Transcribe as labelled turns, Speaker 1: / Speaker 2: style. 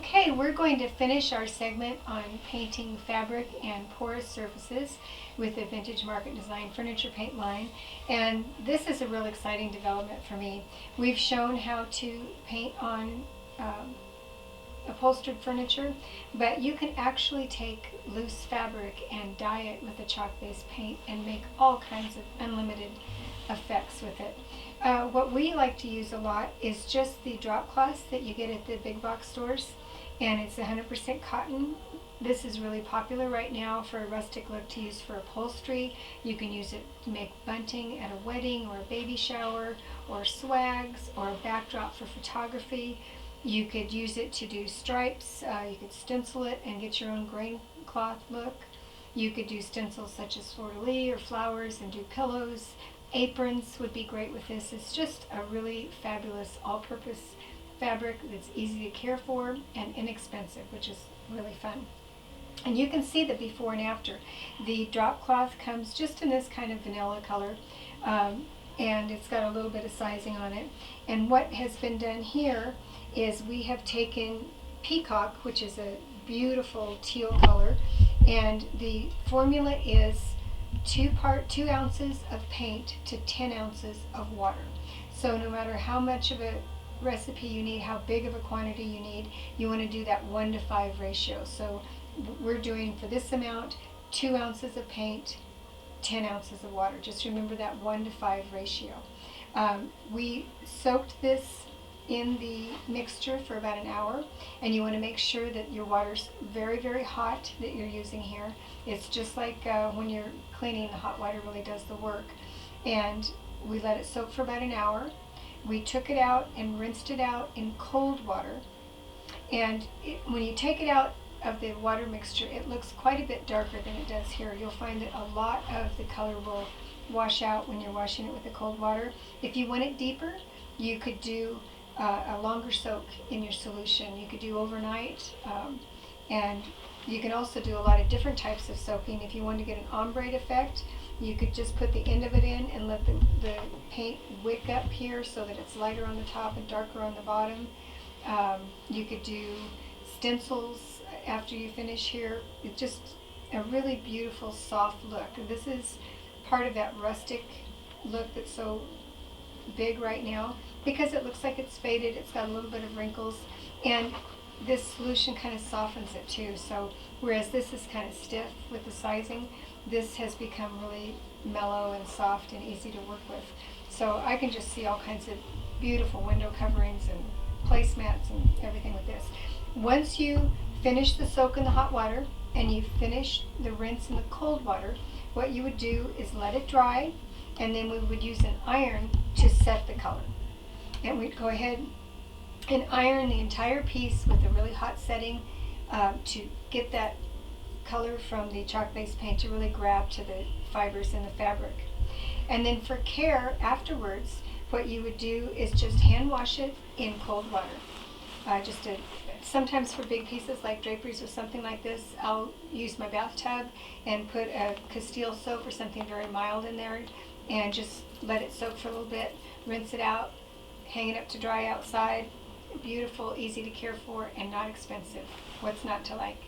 Speaker 1: Okay, we're going to finish our segment on painting fabric and porous surfaces with the Vintage Market Design furniture paint line, and this is a real exciting development for me. We've shown how to paint on upholstered furniture, but you can actually take loose fabric and dye it with a chalk-based paint and make all kinds of unlimited effects with it. What we like to use a lot is just the drop cloths that you get at the big box stores, and it's 100% cotton. This is really popular right now for a rustic look to use for upholstery. You can use it to make bunting at a wedding or a baby shower, or swags, or a backdrop for photography. You could use it to do stripes. You could stencil it and get your own grain cloth look. You could do stencils such as fleur-de-lis or flowers and do pillows. Aprons would be great with this. It's just a really fabulous all-purpose fabric that's easy to care for and inexpensive, which is really fun. And you can see the before and after. The drop cloth comes just in this kind of vanilla color, and it's got a little bit of sizing on it. And what has been done here is we have taken peacock, which is a beautiful teal color, and the formula is 2 ounces of paint to 10 ounces of water. So no matter how much of a recipe you need, how big of a quantity you need, you want to do that 1:5 ratio. So we're doing, for this amount, 2 ounces of paint, 10 ounces of water. Just remember that 1:5 ratio. We soaked this in the mixture for about an hour, and you want to make sure that your water's very, very hot that you're using here. It's just like when you're cleaning, the hot water really does the work. And we let it soak for about an hour. We took it out and rinsed it out in cold water. And when you take it out of the water mixture, it looks quite a bit darker than it does here. You'll find that a lot of the color will wash out when you're washing it with the cold water. If you want it deeper, you could do a longer soak in your solution. You could do overnight, and you can also do a lot of different types of soaking. If you want to get an ombre effect, you could just put the end of it in and let the paint wick up here so that it's lighter on the top and darker on the bottom. You could do stencils after you finish here. It's just a really beautiful soft look. This is part of that rustic look that's so big right now, because it looks like it's faded. It's got a little bit of wrinkles, and this solution kind of softens it too. So whereas this is kind of stiff with the sizing, this has become really mellow and soft and easy to work with. So I can just see all kinds of beautiful window coverings and placemats and everything with this. Once you finish the soak in the hot water and you finish the rinse in the cold water, what you would do is let it dry, and then we would use an iron to set the color. And we'd go ahead and iron the entire piece with a really hot setting to get that color from the chalk-based paint to really grab to the fibers in the fabric. And then for care afterwards, what you would do is just hand wash it in cold water. Sometimes for big pieces like draperies or something like this, I'll use my bathtub and put a Castile soap or something very mild in there and just let it soak for a little bit, rinse it out, hang it up to dry outside. Beautiful, easy to care for, and not expensive. What's not to like?